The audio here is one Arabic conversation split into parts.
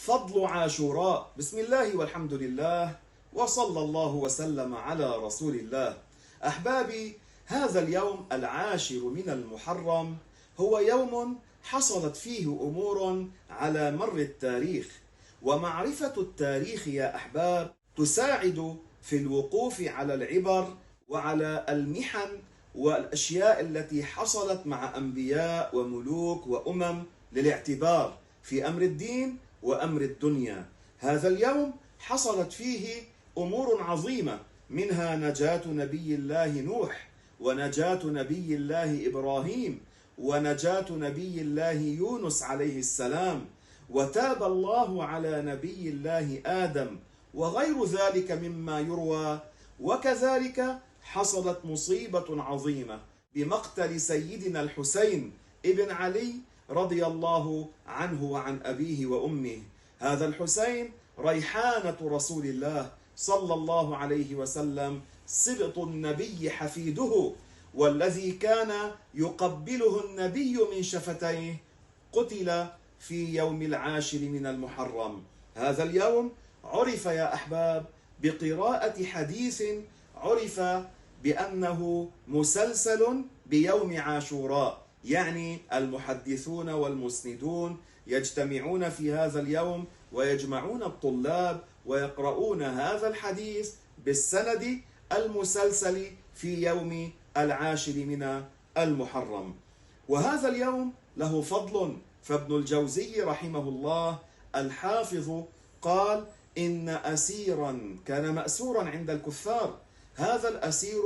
فضل عاشوراء. بسم الله والحمد لله وصلى الله وسلم على رسول الله. أحبابي، هذا اليوم العاشر من المحرم هو يوم حصلت فيه أمور على مر التاريخ، ومعرفة التاريخ يا أحباب تساعد في الوقوف على العبر وعلى المحن والأشياء التي حصلت مع أنبياء وملوك وأمم للاعتبار في أمر الدين وأمر الدنيا. هذا اليوم حصلت فيه أمور عظيمة، منها نجاة نبي الله نوح، ونجاة نبي الله إبراهيم، ونجاة نبي الله يونس عليه السلام، وتاب الله على نبي الله آدم، وغير ذلك مما يروى. وكذلك حصلت مصيبة عظيمة بمقتل سيدنا الحسين ابن علي رضي الله عنه وعن أبيه وأمه. هذا الحسين ريحانة رسول الله صلى الله عليه وسلم، سبط النبي حفيده، والذي كان يقبله النبي من شفتيه، قتل في يوم العاشر من المحرم. هذا اليوم عرف يا أحباب بقراءة حديث عرف بأنه مسلسل بيوم عاشوراء، يعني المحدثون والمسندون يجتمعون في هذا اليوم ويجمعون الطلاب ويقرؤون هذا الحديث بالسند المسلسل في يوم العاشر من المحرم. وهذا اليوم له فضل، فابن الجوزي رحمه الله الحافظ قال: إن أسيرا كان مأسورا عند الكفار، هذا الأسير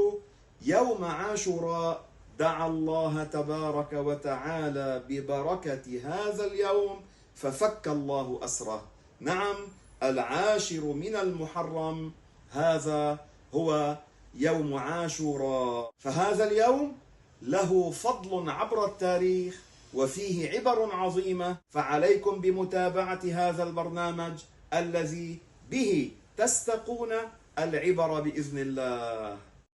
يوم عاشوراء دعا الله تبارك وتعالى ببركة هذا اليوم ففك الله أسره. نعم، العاشر من المحرم هذا هو يوم عاشوراء، فهذا اليوم له فضل عبر التاريخ وفيه عبر عظيمة، فعليكم بمتابعة هذا البرنامج الذي به تستقون العبر بإذن الله.